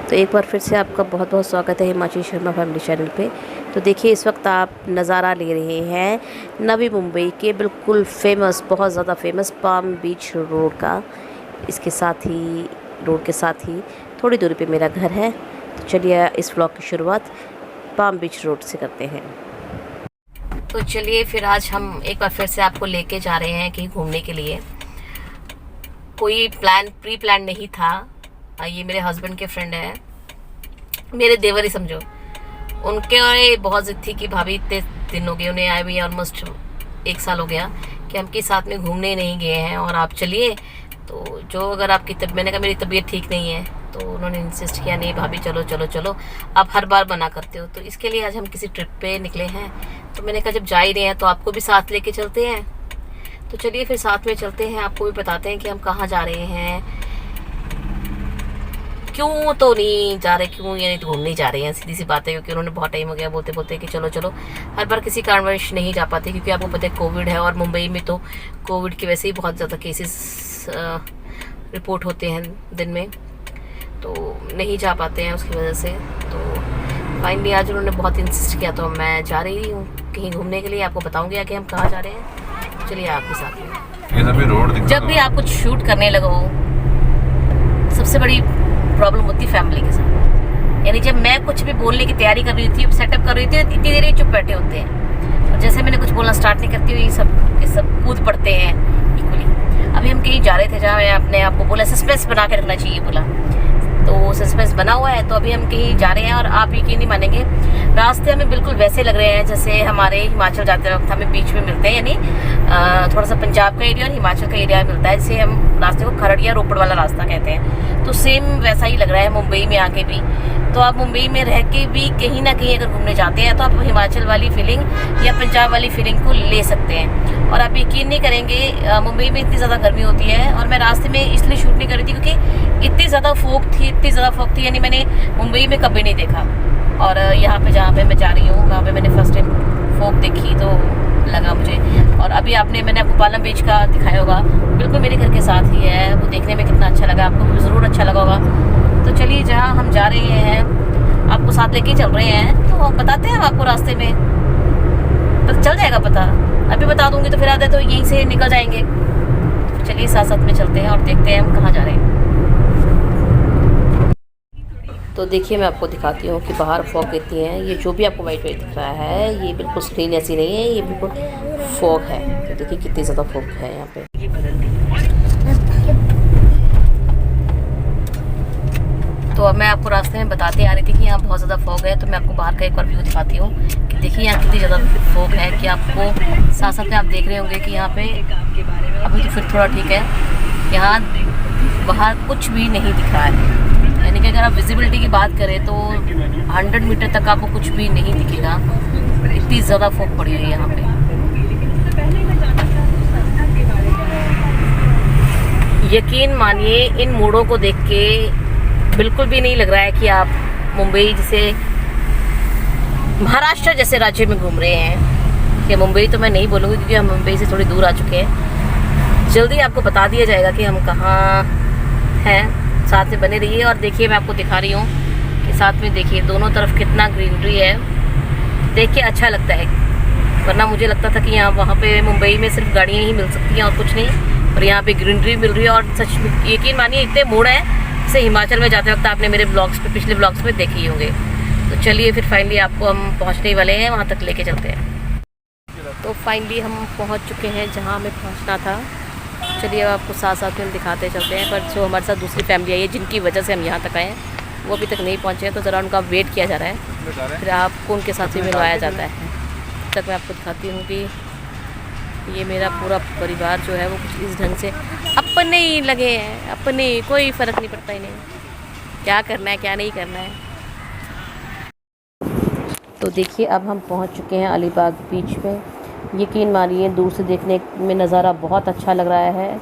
तो एक बार फिर से आपका बहुत बहुत स्वागत है हिमाचल शर्मा फैमिली चैनल पे। तो देखिए इस वक्त आप नज़ारा ले रहे हैं नवी मुंबई के बिल्कुल फेमस, बहुत ज़्यादा फेमस पाम बीच रोड का। इसके साथ ही रोड के साथ ही थोड़ी दूरी पे मेरा घर है। तो चलिए इस व्लॉग की शुरुआत पाम बीच रोड से करते हैं। तो चलिए फिर आज हम एक बार फिर से आपको लेके जा रहे हैं कहीं घूमने के लिए। कोई प्री प्लान नहीं था। ये मेरे हस्बैंड के फ्रेंड है, मेरे देवर ही समझो। उनके और बहुत जिद थी कि भाभी इतने दिन हो गए उन्हें आए हुए, ऑलमोस्ट 1 साल हो गया कि हम के साथ में घूमने नहीं गए हैं और आप चलिए। तो जो अगर आपकी मैंने कहा मेरी तबीयत ठीक नहीं है, तो उन्होंने इंसिस्ट किया नहीं भाभी चलो चलो चलो, आप हर बार मना करते हो। तो इसके लिए आज हम किसी ट्रिप पे निकले हैं। तो मैंने कहा जब जा ही रहे हैं तो आपको भी साथ लेके चलते हैं। तो चलिए फिर साथ में चलते हैं, आपको भी बताते हैं कि हम कहाँ जा रहे हैं, क्यों तो नहीं जा रहे, क्यों ये नहीं तो घूमने जा रहे हैं। सीधी सी बात है, क्योंकि उन्होंने बहुत टाइम हो गया बोलते बोलते कि चलो चलो। हर बार किसी कारणवश नहीं जा पाते, क्योंकि आपको पता है कोविड है और मुंबई में तो कोविड के वैसे ही बहुत ज़्यादा केसेस रिपोर्ट होते हैं दिन में, तो नहीं जा पाते हैं उसकी वजह से। तो फाइनली आज उन्होंने बहुत इंसिस्ट किया, तो मैं जा रही हूँ कहीं घूमने के लिए। आपको बताऊँगी आगे हम कहाँ जा रहे हैं। चलिए आपके साथ में। जब भी आप कुछ शूट करने लगो, सबसे बड़ी प्रॉब्लम होती फैमिली के साथ। यानी जब मैं कुछ भी बोलने की तैयारी कर रही थी, सेटअप कर रही थी, इतनी देर ये चुप बैठे होते हैं, और जैसे मैंने कुछ बोलना स्टार्ट नहीं करती हुई ये सब कूद पड़ते हैं इक्वली। अभी हम कहीं जा रहे थे जहाँ मैं अपने आप को बोला सस्पेंस बना के रखना चाहिए बोला, तो सस्पेंस बना हुआ है। तो अभी हम कहीं जा रहे हैं और आप यकीन नहीं मानेंगे, रास्ते हमें बिल्कुल वैसे लग रहे हैं जैसे हमारे हिमाचल जाते वक्त हमें बीच में मिलते हैं। यानी थोड़ा सा पंजाब का एरिया और हिमाचल का एरिया मिलता है, जिसे हम रास्ते को खरड़ या रोपड़ वाला रास्ता कहते हैं। तो सेम वैसा ही लग रहा है मुंबई में आके भी। तो आप मुंबई में रह के भी कहीं ना कहीं अगर घूमने जाते हैं तो आप हिमाचल वाली फीलिंग या पंजाब वाली फीलिंग को ले सकते हैं। और आप यकीन नहीं करेंगे, मुंबई में इतनी ज़्यादा गर्मी होती है, और मैं रास्ते में इसलिए शूट नहीं कर रही थी क्योंकि इतनी ज़्यादा फॉग थी, यानी मैंने मुंबई में कभी नहीं देखा। और यहाँ पे जहाँ पे मैं जा रही हूँ वहाँ पे मैंने फर्स्ट टाइम फॉग देखी, तो लगा मुझे। और अभी मैंने आपको पालम बीच का दिखाया होगा, बिल्कुल मेरे घर के साथ ही है। वो देखने में कितना अच्छा लगा, आपको ज़रूर अच्छा लगा होगा। तो चलिए जहाँ हम जा रहे हैं आपको साथ लेके चल रहे हैं, तो बताते हैं हम आपको रास्ते में, तो चल जाएगा पता। अभी बता दूंगी तो फिर आधे तो यहीं से निकल जाएंगे। तो चलिए साथ साथ में चलते हैं और देखते हैं हम कहाँ जा रहे हैं। तो देखिए मैं आपको दिखाती हूँ कि बाहर फॉग कितनी है। ये जो भी आपको वाइट वाइट दिख रहा है, ये बिल्कुल स्क्रीन ऐसी नहीं है, ये बिल्कुल फॉग है। तो देखिए कितनी ज़्यादा फॉग है यहाँ पे। तो अब मैं आपको रास्ते में बताते आ रही थी कि यहाँ बहुत ज़्यादा फॉग है। तो मैं आपको बाहर का एक बार व्यू दिखाती हूँ कि देखिए यहाँ कितनी ज़्यादा फॉग है, कि आपको साथ साथ में आप देख रहे होंगे कि यहाँ पे अभी तो फिर थोड़ा ठीक है, यहाँ बाहर कुछ भी नहीं दिख रहा है। यानी कि अगर आप विजिबिलिटी की बात करें तो 100 मीटर तक आपको कुछ भी नहीं दिखेगा, इतनी ज़्यादा फॉग पड़ी हुई है यहाँ पे। यकीन मानिए इन मोड़ों को देख के बिल्कुल भी नहीं लग रहा है कि आप मुंबई जैसे महाराष्ट्र जैसे राज्य में घूम रहे हैं। कि मुंबई तो मैं नहीं बोलूँगी क्योंकि हम मुंबई से थोड़ी दूर आ चुके हैं। जल्दी आपको बता दिया जाएगा कि हम कहाँ हैं। साथ में बने रहिए। और देखिए मैं आपको दिखा रही हूँ कि साथ में देखिए दोनों तरफ कितना ग्रीनरी है, देख के अच्छा लगता है। वरना मुझे लगता था कि यहाँ वहाँ पे मुंबई में सिर्फ गाड़ियाँ ही मिल सकती हैं और कुछ नहीं, और यहाँ पे ग्रीनरी मिल रही है। और सच में यकीन मानिए इतने मोड़ हैं जैसे हिमाचल में जाते वक्त आपने मेरे ब्लॉग्स पे, पिछले ब्लॉग्स में देखे ही होंगे। तो चलिए फिर फाइनली आपको हम पहुँचने वाले हैं, वहाँ तक लेके चलते हैं। तो फाइनली हम पहुँच चुके हैं जहाँ हमें पहुँचना था। चलिए अब आपको साथ साथ में हम दिखाते चलते हैं। पर जो हमारे साथ दूसरी फैमिली आई है जिनकी वजह से हम यहाँ तक आए हैं, वो अभी तक नहीं पहुँचे हैं, तो ज़रा उनका वेट किया जा रहा है, फिर आपको उनके साथ भी मिलवाया जाता है। तब मैं आपको दिखाती हूँ कि ये मेरा पूरा परिवार जो है वो कुछ इस ढंग से अपने ही लगे हैं, अपने, कोई फ़र्क नहीं पड़ता इन्हें क्या करना है क्या नहीं करना है। तो देखिए अब हम पहुँच चुके हैं अलीबाग बीच में। यकीन मानिए दूर से देखने में नज़ारा बहुत अच्छा लग रहा है,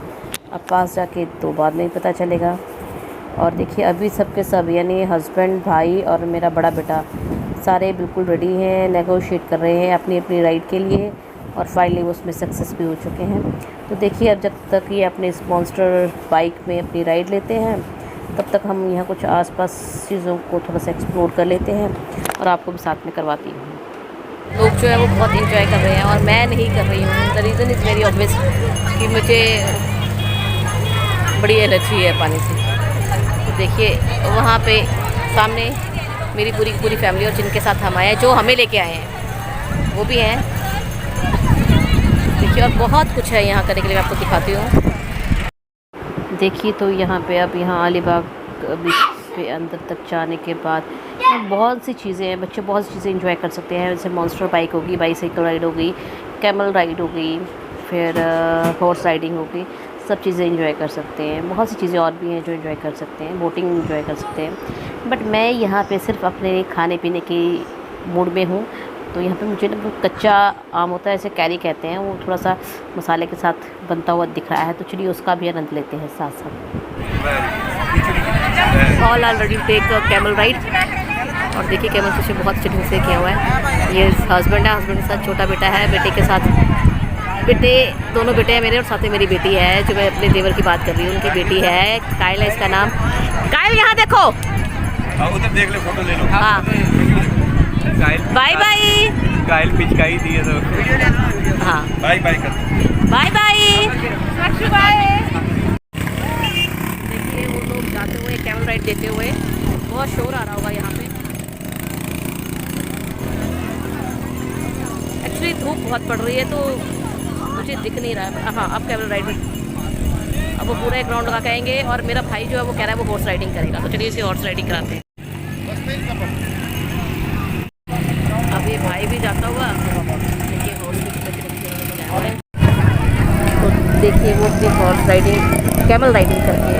अब पास जाके तो बाद में ही पता चलेगा। और देखिए अभी सबके सब यानी हस्बैंड, भाई और मेरा बड़ा बेटा सारे बिल्कुल रेडी हैं, नेगोशिएट कर रहे हैं अपनी अपनी राइड के लिए, और फाइनली वो उसमें सक्सेस भी हो चुके हैं। तो देखिए अब जब तक ये अपने इस मॉन्स्टर बाइक में अपनी राइड लेते हैं तब तक हम यहाँ कुछ आसपास चीज़ों को थोड़ा सा एक्सप्लोर कर लेते हैं और आपको भी साथ में करवाती हूँ। लोग जो है वो बहुत इंजॉय कर रहे हैं और मैं नहीं कर रही हूँ। The reason is very obvious कि मुझे बड़ी एलर्जी है पानी से। तो देखिए वहाँ पे सामने मेरी पूरी फैमिली और जिनके साथ हम आए हैं, जो हमें लेके आए हैं, वो भी हैं। देखिए और बहुत कुछ है यहाँ करने के लिए, मैं आपको दिखाती हूँ। देखिए तो यहाँ पे अब यहाँ अलीबाग बीच पे अंदर तक जाने के बाद बहुत सी चीज़ें हैं, बच्चे बहुत सी चीज़ें एंजॉय कर सकते हैं। जैसे मॉन्स्टर बाइक होगी, बाईसाइकिल राइड होगी, कैमल राइड होगी, फिर हॉर्स राइडिंग होगी, सब चीज़ें एंजॉय कर सकते हैं। बहुत सी चीज़ें और भी हैं जो एंजॉय कर सकते हैं, बोटिंग एंजॉय कर सकते हैं। बट मैं यहाँ पे सिर्फ अपने खाने पीने की मूड में हूँ। तो यहाँ पे मुझे ना कच्चा आम होता है, ऐसे कैरी कहते हैं, वो थोड़ा सा मसाले के साथ बनता हुआ दिख रहा है, तो चलिए उसका भी आनंद लेते हैं साथ साथ। All already take camel ride. और देखिए कैमल फिशिंग बहुत अच्छे ढंग से किया हुआ है। ये हस्बैंड है, हस्बैंड के साथ छोटा बेटा है, बेटे के साथ दोनों बेटे हैं मेरे, और साथ में मेरी बेटी है, जो मैं अपने देवर की बात कर रही हूँ। उनकी बेटी है, कायल है इसका नाम। कायल यहाँ देखो, उधर देख ले, फोटो ले लो। हाँ बाय बाय। कायल पिचकाई दी है तो हाँ बाय बाय कर, बाय बाय। देखिए वो लोग जाते हुए कैमल राइड देते हुए, बहुत शोर आ रहा होगा यहाँ पे। एक्चुअली धूप बहुत पड़ रही है तो मुझे दिख नहीं रहा है। हाँ अब कैमल राइड में अब वो पूरा एक राउंड लगा के आएंगे, और मेरा भाई जो है वो कह रहा है वो हॉर्स राइडिंग करेगा, तो चलिए इसे हॉर्स राइडिंग कराते हैं। अब ये भाई भी जाता हुआ, देखिए हॉर्स भी, तो देखिए वो अपनी हॉर्स राइडिंग कैमल राइडिंग करके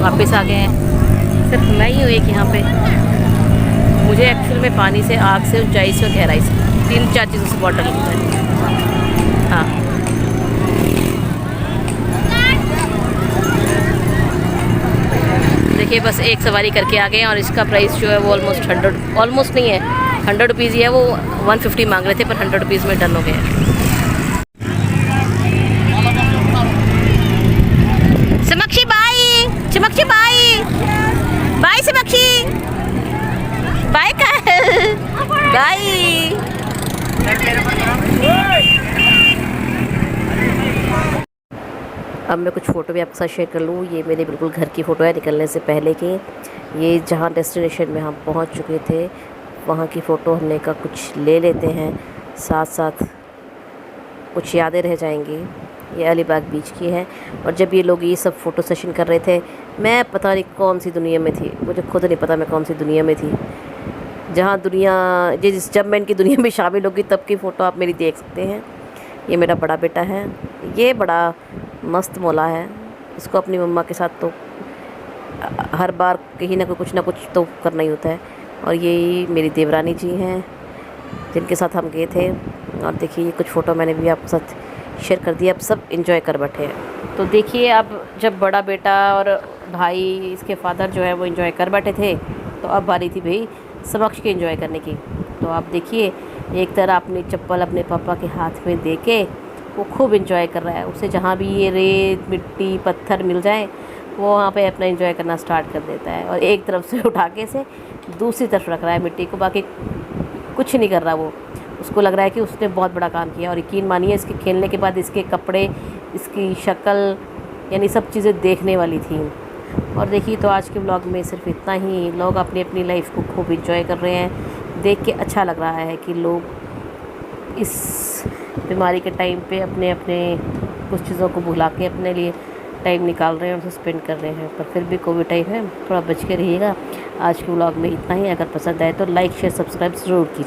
वापस आ गए हैं। सिर्फ मैं ही हूँ एक यहाँ पे। मुझे एक्चुअल में पानी से, आग से, ऊंचाई से और गहराई से, 3-4 चीज़ों से बहुत डर लगता है। हाँ देखिए बस एक सवारी करके आ गए हैं, और इसका प्राइस जो है वो ऑलमोस्ट नहीं है, 100 रुपीज़ ही है। वो 150 मांग रहे थे, पर 100 रुपीज़ में डन हो गए। समक्षी बाय, चमक्षी बाय, बाय समक्षी, बाय कायल, बाय। अब मैं कुछ फ़ोटो भी आपके साथ शेयर कर लूँ। ये मेरे बिल्कुल घर की फ़ोटो है, निकलने से पहले की। ये जहाँ डेस्टिनेशन में हम पहुँच चुके थे, वहाँ की फ़ोटो हमने कहा कुछ ले लेते हैं, साथ साथ कुछ यादें रह जाएंगी। ये अलीबाग बीच की है, और जब ये लोग ये सब फ़ोटो सेशन कर रहे थे, मैं पता नहीं कौन सी दुनिया में थी, मुझे खुद नहीं पता मैं कौन सी दुनिया में थी। जहाँ जब मैं इनकी दुनिया में शामिल होगी तब की फ़ोटो आप मेरी देख सकते हैं। ये मेरा बड़ा बेटा है, ये बड़ा मस्त मौला है। इसको अपनी मम्मा के साथ तो हर बार कहीं ना कुछ तो करना ही होता है। और ये मेरी देवरानी जी हैं, जिनके साथ हम गए थे। और देखिए ये कुछ फ़ोटो मैंने भी आपके साथ शेयर कर दिया। अब सब एंजॉय कर बैठे हैं। तो देखिए अब जब बड़ा बेटा और भाई, इसके फादर जो है वो एंजॉय कर बैठे थे, तो अब बारी थी भाई समक्ष के एंजॉय करने की। तो आप देखिए एक तरह अपनी चप्पल अपने पापा के हाथ में दे के वो खूब एंजॉय कर रहा है। उसे जहाँ भी ये रेत, मिट्टी, पत्थर मिल जाए, वो वहाँ पे अपना एंजॉय करना स्टार्ट कर देता है। और एक तरफ से उठा के से दूसरी तरफ रख रहा है मिट्टी को, बाकी कुछ नहीं कर रहा वो। उसको लग रहा है कि उसने बहुत बड़ा काम किया। और यकीन मानिए इसके खेलने के बाद इसके कपड़े, इसकी शक्ल, यानी सब चीज़ें देखने वाली थी। और देखिए तो आज के ब्लॉग में सिर्फ इतना ही। लोग अपनी अपनी लाइफ को खूब एंजॉय कर रहे हैं, देख के अच्छा लग रहा है कि लोग इस बीमारी के टाइम पे अपने अपने कुछ चीज़ों को भुला के अपने लिए टाइम निकाल रहे हैं और उसे स्पेंड कर रहे हैं। पर फिर भी कोविड टाइम है, थोड़ा बच के रहिएगा। आज के ब्लॉग में इतना ही। अगर पसंद आए तो लाइक, शेयर, सब्सक्राइब ज़रूर कीजिए।